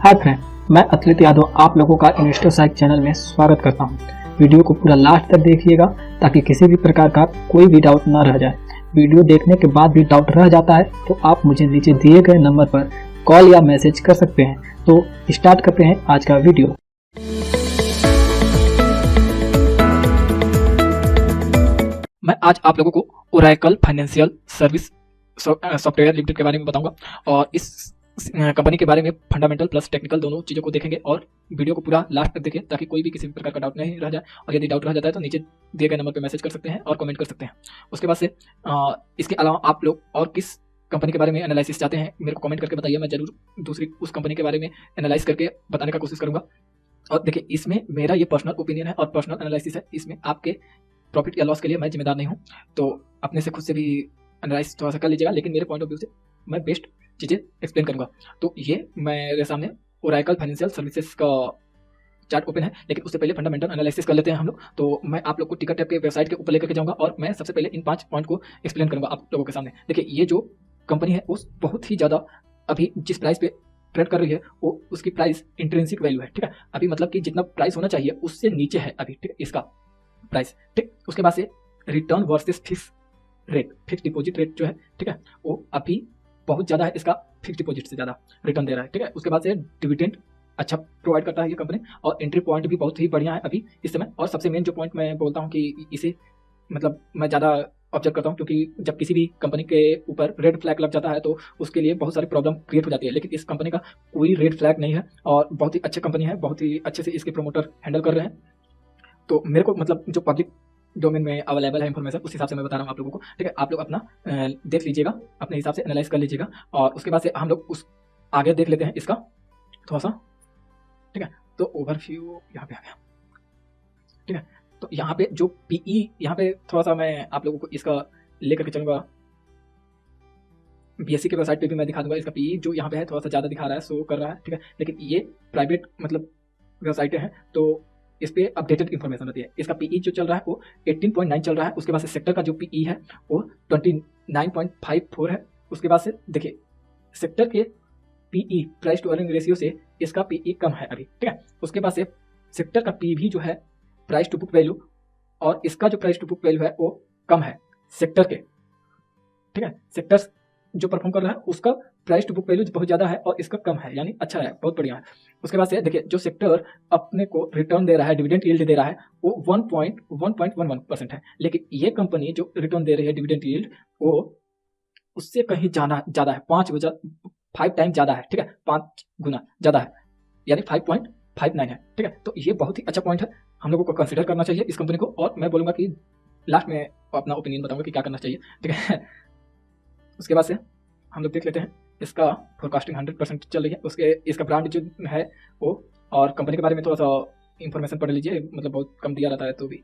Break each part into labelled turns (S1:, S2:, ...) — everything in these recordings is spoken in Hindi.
S1: हाय फ्रेंड, मैं अतुलित यादव आप लोगों का इन्वेस्टर साइक चैनल में स्वागत करता हूं। वीडियो को पूरा लास्ट तक देखिएगा ताकि किसी भी प्रकार का कोई भी डाउट ना रह जाए। वीडियो देखने के बाद भी डाउट रह जाता है तो आप मुझे नीचे दिए गए नंबर पर कॉल या मैसेज कर सकते हैं। तो स्टार्ट करते हैं आज का वीडियो। मैं आज आप लोगों को Oracle financial service software limited के बारे में बताऊंगा और इस कंपनी के बारे में फंडामेंटल प्लस टेक्निकल दोनों चीज़ों को देखेंगे और वीडियो को पूरा लास्ट तक देखें ताकि कोई भी किसी भी प्रकार का डाउट नहीं रह जाए। और यदि डाउट रह जाता है तो नीचे दिए गए नंबर पर मैसेज कर सकते हैं और कमेंट कर सकते हैं। उसके बाद से इसके अलावा आप लोग और किस कंपनी के बारे में एनालिसिस चाहते हैं मेरे को कमेंट करके बताइए। मैं जरूर दूसरी उस कंपनी के बारे में एनालाइज करके बताने का कोशिश करूँगा। और देखिए, इसमें मेरा ये पर्सनल ओपिनियन है और पर्सनल एनालिसिस है। इसमें आपके प्रॉफिट या लॉस के लिए मैं जिम्मेदार नहीं हूँ, तो अपने से खुद से भी एनालाइज थोड़ा सा कर लीजिएगा। लेकिन मेरे पॉइंट ऑफ व्यू से मैं बेस्ट चीज़ें एक्सप्लेन करूँगा। तो ये मेरे सामने ओरेकल फाइनेंशियल सर्विसेज का चार्ट ओपन है, लेकिन उससे पहले फंडामेंटल एनालिसिस कर लेते हैं हम लोग। तो मैं आप लोग को टिकट टैप के वेबसाइट के ऊपर लेकर के जाऊँगा और मैं सबसे पहले इन 5 पॉइंट को एक्सप्लेन करूँगा आप लोगों के सामने। देखिए, ये जो कंपनी है वो बहुत ही ज़्यादा अभी जिस प्राइस पे ट्रेड कर रही है वो उसकी प्राइस इंट्रिंसिक वैल्यू है, ठीक है। अभी मतलब कि जितना प्राइस होना चाहिए उससे नीचे है अभी, ठीक है, इसका प्राइस, ठीक। उसके बाद से return versus fix deposit rate जो है, ठीक है, वो अभी बहुत ज़्यादा है। इसका फिक्स डिपॉजिट से ज़्यादा रिटर्न दे रहा है, ठीक है। उसके बाद से डिविडेंड अच्छा प्रोवाइड करता है ये कंपनी और एंट्री पॉइंट भी बहुत ही बढ़िया है अभी इस समय। और सबसे मेन जो पॉइंट मैं बोलता हूँ कि इसे मतलब मैं ज़्यादा ऑब्जर्व करता हूँ, क्योंकि जब किसी भी कंपनी के ऊपर रेड फ्लैग लग जाता है तो उसके लिए बहुत सारी प्रॉब्लम क्रिएट हो जाती है। लेकिन इस कंपनी का कोई रेड फ्लैग नहीं है और बहुत ही अच्छी कंपनी है, बहुत ही अच्छे से इसके प्रोमोटर हैंडल कर रहे हैं। तो मेरे को मतलब जो पब्लिक डोमेन में अवेलेबल है इन्फॉर्मेशन उस हिसाब से मैं बता रहा हूँ आप लोगों को, ठीक है। आप लोग अपना देख लीजिएगा, अपने हिसाब से एनालाइज कर लीजिएगा। और उसके बाद से हम लोग उस आगे देख लेते हैं इसका थोड़ा सा, ठीक है। तो ओवरव्यू यहाँ पे आ गया, ठीक है। तो यहाँ पे जो पीई, यहाँ पे थोड़ा सा मैं आप लोगों को इसका लेकर के चलूँगा। बीएससी के वेबसाइट पे भी मैं दिखा दूंगा। इसका पीई जो यहाँ पे है थोड़ा सा ज़्यादा दिखा रहा है, शो कर रहा है, ठीक है। लेकिन ये प्राइवेट मतलब वेबसाइटें हैं तो इस पर अपडेटेड इन्फॉर्मेशन रहती है। इसका पीई जो चल रहा है वो 18.9 चल रहा है। उसके बाद से सेक्टर का जो पीई है वो 29.54 है। उसके बाद से देखिए, सेक्टर के PE price to earning ratio से इसका पीई कम है अभी, ठीक है। उसके बाद से सेक्टर का पी भी जो है प्राइस टू बुक वैल्यू, और इसका जो प्राइस टू बुक वैल्यू है वो कम है सेक्टर के, ठीक है। सेक्टर जो परफॉर्म कर रहा है उसका प्राइस टू बुक वैल्यू बहुत ज़्यादा है और इसका कम है, यानी अच्छा है, बहुत बढ़िया है। उसके बाद से देखिए, जो सेक्टर अपने को रिटर्न दे रहा है, डिविडेंड यील्ड दे रहा है, वो 1.11% है। लेकिन ये कंपनी जो रिटर्न दे रही है डिविडेंड यील्ड वो उससे कहीं ज़्यादा है, 5 टाइम ज़्यादा है, ठीक है, 5 गुना ज़्यादा है, यानी 5.59 है, ठीक है। तो ये बहुत ही अच्छा पॉइंट है, हम लोगों को कंसिडर करना चाहिए इस कंपनी को। और मैं बोलूँगा कि लास्ट में अपना ओपिनियन बताऊँगा कि क्या करना चाहिए, ठीक है। उसके बाद से हम लोग देख लेते हैं इसका फोरकास्टिंग 100% चल रही है। उसके इसका ब्रांड जो है वो, और कंपनी के बारे में थोड़ा सा इन्फॉर्मेशन पढ़ लीजिए, मतलब बहुत कम दिया रहता है तो भी।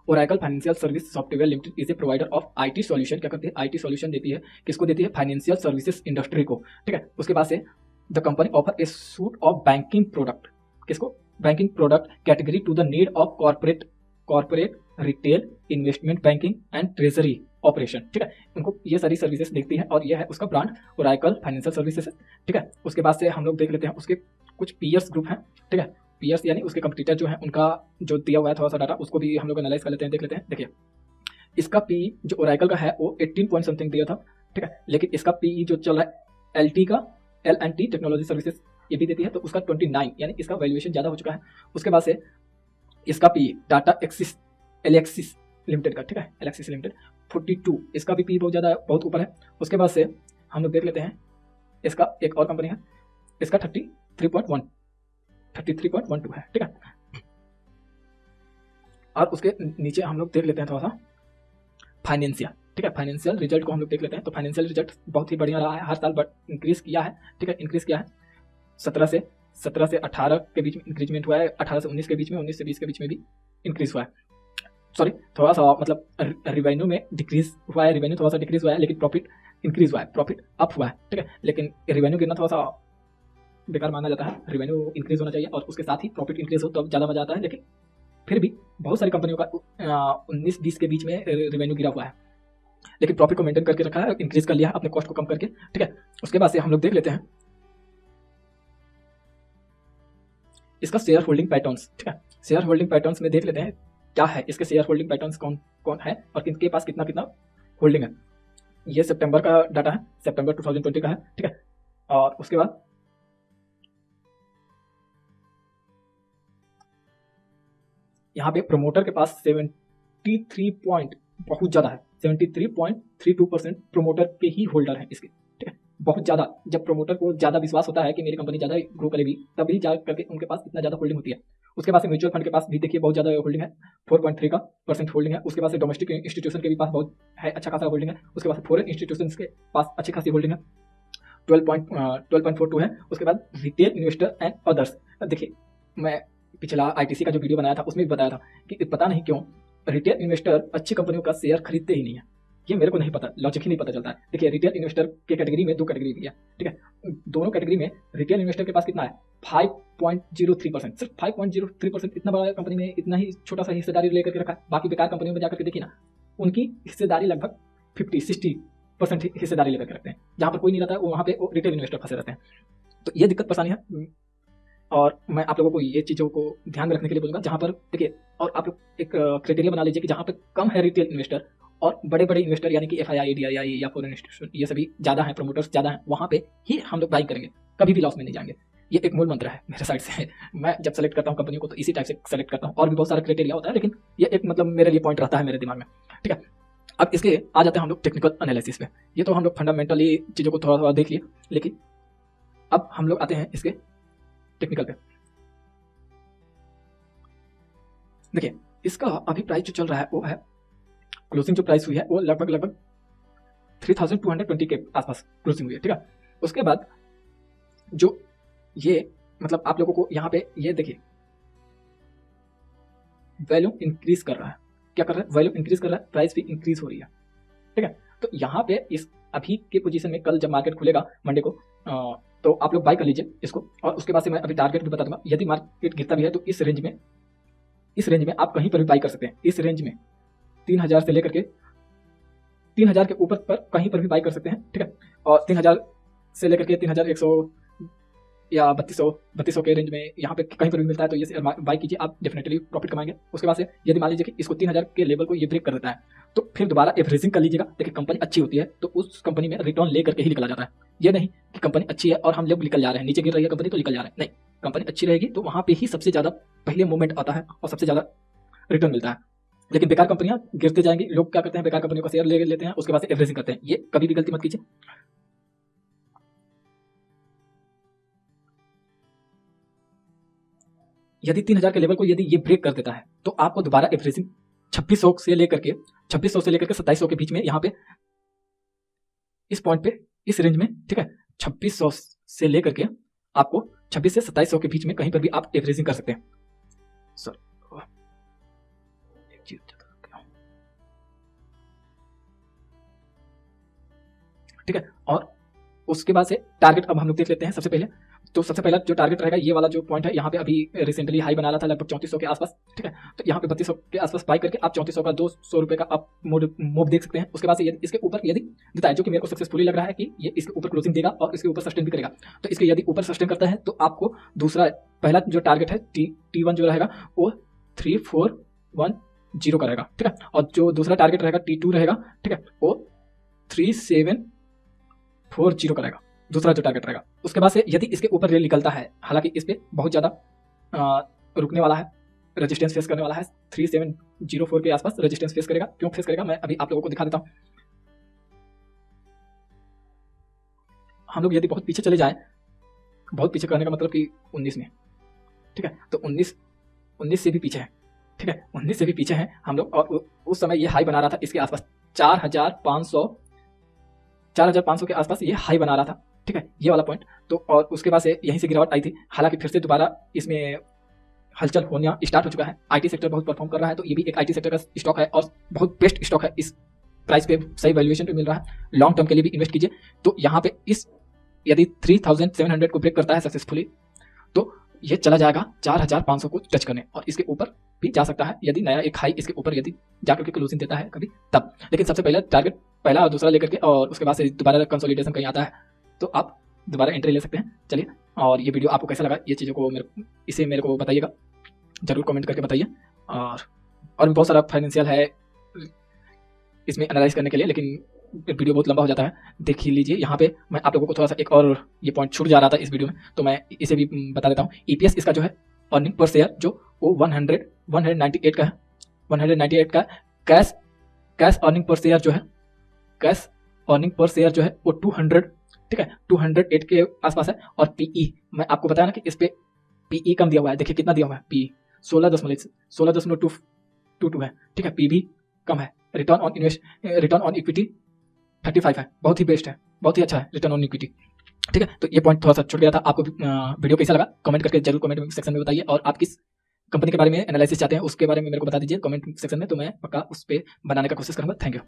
S1: Oracle financial service software limited is a provider of IT solution. क्या करती है? आईटी सॉल्यूशन देती है। किसको देती है? फाइनेंशियल सर्विसेज इंडस्ट्री को, ठीक है। उसके बाद से the company offer a suite of banking product. किसको? Banking product category to the need of corporate retail investment banking and treasury operation, ठीक है। उनको ये सारी सर्विसेज देखती है और यह है उसका ब्रांड ओरेकल फाइनेंशियल सर्विसेज, ठीक है। उसके बाद से हम लोग देख लेते हैं उसके कुछ पीयर्स ग्रुप हैं, ठीक है। पीयर्स यानी उसके कंपटीटर जो है उनका जो दिया हुआ है थोड़ा सा डाटा, उसको भी हम लोग एनालाइज कर लेते हैं, देख लेते हैं। देखिए, इसका पी जो ओरेकल का है वो 18 पॉइंट समथिंग दिया था, ठीक है। लेकिन इसका पी जो चल रहा है एल का, L&T टेक्नोलॉजी सर्विसेज ये भी देती है, तो उसका 29, यानी इसका वैल्यूएशन ज़्यादा हो चुका है। उसके बाद से इसका पी टाटा एलेक्सिस लिमिटेड का, ठीक है, एलेक्सिस लिमिटेड 42, इसका भी पी बहुत ज़्यादा बहुत ऊपर है। उसके बाद से हम लोग देख लेते हैं इसका एक और कंपनी है, इसका 33.12 है, ठीक है। और उसके नीचे हम लोग देख लेते हैं थोड़ा सा फाइनेंशियल, ठीक है। फाइनेंशियल रिजल्ट को हम लोग देख लेते हैं। तो फाइनेंशियल रिजल्ट बहुत ही बढ़िया रहा है, हर साल इंक्रीज किया है, ठीक है, इंक्रीज किया है। 17 से 18 के बीच में इंक्रीजमेंट हुआ है, 18 से 19 के बीच में, 19 से 20 के बीच में भी इंक्रीज हुआ है। सॉरी, थोड़ा सा मतलब रिवेन्यू में डिक्रीज हुआ है, रिवेन्यू थोड़ा सा डिक्रीज हुआ है, लेकिन प्रॉफिट इंक्रीज हुआ है, प्रॉफिट अप हुआ है, ठीक है। लेकिन रिवेन्यू गिरना थोड़ा सा बेकार माना जाता है, रिवेन्यू इंक्रीज होना चाहिए और उसके साथ ही प्रॉफिट इंक्रीज हो तो ज़्यादा मजा आता है। लेकिन फिर भी बहुत सारी कंपनियों का 19-20 के बीच में रिवेन्यू गिरा हुआ है, लेकिन प्रॉफिट को मेंटेन करके रखा है, इंक्रीज कर लिया है अपने कॉस्ट को कम करके, ठीक है। उसके बाद से हम लोग देख लेते हैं इसका शेयर होल्डिंग पैटर्न्स, ठीक है, शेयर होल्डिंग पैटर्न्स में देख लेते हैं क्या है इसके शेयर होल्डिंग पैटर्न्स, कौन कौन है और किनके पास कितना कितना होल्डिंग है। ये सितंबर का डाटा है, सितंबर 2020 का है, ठीक है। और उसके बाद यहाँ पे प्रमोटर के पास 73 पॉइंट बहुत ज़्यादा है, 73.32% प्रमोटर के ही होल्डर हैं इसके, ठीक है, बहुत ज़्यादा। जब प्रमोटर को ज़्यादा विश्वास होता है कि मेरी कंपनी ज़्यादा ग्रो करेगी तभी जा करके उनके पास इतना ज़्यादा होल्डिंग होती है। उसके पास म्यूचुअल फंड के पास भी देखिए बहुत ज़्यादा होल्डिंग है, 4.3% होल्डिंग है। उसके पास डोमेस्टिक इंस्टीट्यूशन के भी पास बहुत है, अच्छा खासा होल्डिंग है। उसके पास फॉरेन इंस्टीट्यूशन के पास अच्छी खासी होल्डिंग है, 12.42 है। उसके बाद रिटेल इन्वेस्टर एंड अदर्स, देखिए मैं पिछला ITC का जो वीडियो बनाया था उसमें भी बताया था कि पता नहीं क्यों रिटेल इन्वेस्टर अच्छी कंपनियों का शेयर खरीदते ही नहीं है, ये मेरे को नहीं पता, लॉजिक ही नहीं पता चलता है। देखिए रिटेल इन्वेस्टर के कैटेगरी में 2 कैटेगरी दी है, ठीक है। दोनों कैटेगरी में रिटेल इन्वेस्टर के पास कितना है, 5.03%, सिर्फ 5.03%। इतना बड़ा कंपनी में इतना ही छोटा सा हिस्सेदारी लेकर के रखा है। बाकी बेकार कंपनियों में जाकर के देखिए ना, उनकी हिस्सेदारी लगभग 50-60% हिस्सेदारी लेकर के रखते हैं। जहाँ पर कोई नहीं रहता है वहाँ पे रिटेल इन्वेस्टर फंसे रहते हैं। तो ये दिक्कत परेशानी है, और मैं आप लोगों को ये चीज़ों को ध्यान में रखने के लिए बोलूँगा। जहाँ पर देखिए, और आप लोग एक क्राइटेरिया बना लीजिए कि जहाँ पे कम है रिटेल इन्वेस्टर और बड़े बड़े इन्वेस्टर यानी कि FII, DII या फॉरेन इंस्टीट्यूशन ये सभी ज़्यादा हैं, प्रमोटर्स ज़्यादा हैं, वहाँ पे ही हम लोग बाई करेंगे, कभी भी लॉस में नहीं जाएंगे। ये एक मूल मंत्र है मेरे साइड से। मैं जब सेलेक्ट करता हूँ कंपनियों को तो इसी टाइप से सेलेक्ट करता हूँ, और भी बहुत सारा क्राइटेरिया होता है, लेकिन ये एक मतलब मेरे लिए पॉइंट रहता है मेरे दिमाग में, ठीक है। अब इसके आ जाते हैं हम लोग टेक्निकल एनालिसिस पे। ये तो हम लोग फंडामेंटली चीज़ों को थोड़ा थोड़ा देख लिए, लेकिन अब हम लोग आते हैं इसके टेक्निकल पे। देखिए इसका अभी प्राइस जो चल रहा है वो है, क्लोजिंग जो प्राइस हुई है वो लगभग 3220 के आसपास क्लोजिंग हुई है, ठीक है। उसके बाद जो ये मतलब आप लोगों को यहाँ पे ये देखिए वैल्यू इंक्रीज कर रहा है, क्या कर रहा है, वैल्यू इंक्रीज कर रहा है, प्राइस भी इंक्रीज हो रही है, ठीक है। तो यहाँ पे इस अभी के पोजीशन में कल जब मार्केट खुलेगा मंडे को तो आप लोग बाय कर लीजिए इसको। और उसके बाद से मैं अभी टारगेट भी बता दूंगा। यदि मार्केट गिरता भी है तो इस रेंज में आप कहीं पर भी बाई कर सकते हैं। इस रेंज में 3000 से लेकर के 3000 के ऊपर पर कहीं पर भी बाई कर सकते हैं, ठीक है। और 3000 से लेकर के 3100 या 3200 के रेंज में यहाँ पे कहीं पर भी मिलता है तो ये शेयर बाई कीजिए, आप डेफिनेटली प्रॉफिट कमाएंगे। उसके बाद से यदि मान लीजिए कि इसको 3000 के लेवल को ये ब्रेक कर देता है तो फिर दोबारा एवरेजिंग कर लीजिएगा। देखिए कंपनी अच्छी होती है तो उस कंपनी में रिटर्न लेकर के ही निकला जाता है। ये नहीं कि कंपनी अच्छी है और हम लोग निकल जा रहे हैं, नीचे गिर रही है कंपनी तो निकल जा रहे हैं, नहीं। कंपनी अच्छी रहेगी तो वहाँ पे ही सबसे ज़्यादा पहले मूवमेंट आता है और सबसे ज़्यादा रिटर्न मिलता है। लेकिन बेकार कंपनियां गिरते जाएंगी, लोग क्या करते हैं, बेकार कंपनियों का शेयर ले लेते हैं, उसके बाद से एवरेजिंग करते हैं। ये कभी भी गलती मत कीजिए। यदि 3000 के लेवल को यदि ये ब्रेक कर देता है तो आपको दोबारा एवरेजिंग 2600 से लेकर के 2700 के बीच में यहाँ पे इस पॉइंट पे इस रेंज में, ठीक है, 2600 से लेकर के आपको 26 से 2700 के बीच में कहीं पर भी आप एवरेजिंग कर सकते हैं। सर ठीक है। और उसके बाद से टारगेट अब हम लोग देख लेते हैं। सबसे पहले तो सबसे पहला जो टारगेट रहेगा ये वाला जो पॉइंट है, यहाँ पे अभी रिसेंटली हाई बना रहा था लगभग 3400 के आसपास, ठीक है। तो यहाँ पे 3200 के आसपास बाई करके आप 3400 का 200 रुपये का आप मूव देख सकते हैं। उसके बाद से यदि इसके ऊपर यदि देता है, जो कि मेरे को सक्सेसफुली लग रहा है कि ये इसके ऊपर क्लोजिंग देगा और इसके ऊपर सस्टेन भी करेगा, तो इसके यदि ऊपर सस्टेन करता है तो आपको दूसरा पहला जो टारगेट है T1 जो रहेगा वो 3410 का रहेगा, ठीक है। और जो दूसरा टारगेट रहेगा T2 रहेगा, ठीक है, वो 3740 का रहेगा, दूसरा जो टारगेट रहेगा। उसके बाद से यदि इसके ऊपर रेल निकलता है, हालांकि इस पे बहुत ज़्यादा रुकने वाला है, रेजिस्टेंस फेस करने वाला है, 3704 के आसपास रेजिस्टेंस फेस करेगा। क्यों फेस करेगा मैं अभी आप लोगों को दिखा देता हूँ। हम लोग यदि बहुत पीछे चले जाएं, बहुत पीछे करने का मतलब कि 19 में, ठीक है, तो 19 से भी पीछे है, ठीक है, 19 से भी पीछे हैं हम लोग। और उस समय ये हाई बना रहा था इसके आसपास 4500 के आसपास ये हाई बना रहा था, ठीक है, ये वाला पॉइंट। तो और उसके बाद से यहीं से गिरावट आई थी, हालांकि फिर से दोबारा इसमें हलचल होना स्टार्ट हो चुका है। आईटी सेक्टर बहुत परफॉर्म कर रहा है, तो ये भी एक आईटी सेक्टर का स्टॉक है और बहुत बेस्ट स्टॉक है। इस प्राइस पे सही वैल्यूएशन पे मिल रहा है, लॉन्ग टर्म के लिए भी इन्वेस्ट कीजिए। तो यहाँ पे इस यदि 3700 को ब्रेक करता है सक्सेसफुली तो ये चला जाएगा 4500 को टच करने और इसके ऊपर भी जा सकता है, यदि नया एक हाई इसके ऊपर यदि जाकर के क्लोजिंग देता है कभी तब। लेकिन सबसे पहले टारगेट पहला और दूसरा लेकर के और उसके बाद से दोबारा कंसोलिडेशन कहीं आता है तो आप दोबारा एंट्री ले सकते हैं। चलिए और ये वीडियो आपको कैसा लगा, ये चीज़ों को मेरे को बताइएगा, जरूर कमेंट करके बताइए। और भी बहुत सारा फाइनेंशियल है इसमें एनालाइज करने के लिए, लेकिन वीडियो बहुत लंबा हो जाता है। देख ही लीजिए, यहाँ पे मैं आप लोगों को थोड़ा सा एक और ये पॉइंट छूट जा रहा था इस वीडियो में, तो मैं इसे भी बता देता हूँ। EPS इसका जो है अर्निंग पर शेयर जो वो 198 का है, 198 का। कैश अर्निंग पर शेयर जो है, कैश अर्निंग पर शेयर जो है वो 200, ठीक है, 208 के आसपास है। और PE मैं आपको बताया ना कि इस पे PE कम दिया हुआ है, देखिए कितना दिया हुआ है, PE 16.22 है, ठीक है, P भी कम है। रिटर्न ऑन इक्विटी 35 है, बहुत ही बेस्ट है, बहुत ही अच्छा है रिटर्न ऑन इक्विटी, ठीक है। तो ये पॉइंट थोड़ा सा छूट गया था। आपको वीडियो कैसा लगा कमेंट करके जरूर कमेंट सेक्शन में बताइए, और आप किस कंपनी के बारे में एनालिसिस चाहते हैं उसके बारे में मेरे को बता दीजिए कमेंट सेक्शन में, तो मैं पक्का उस पर बनाने का कोशिश करूंगा। Thank you.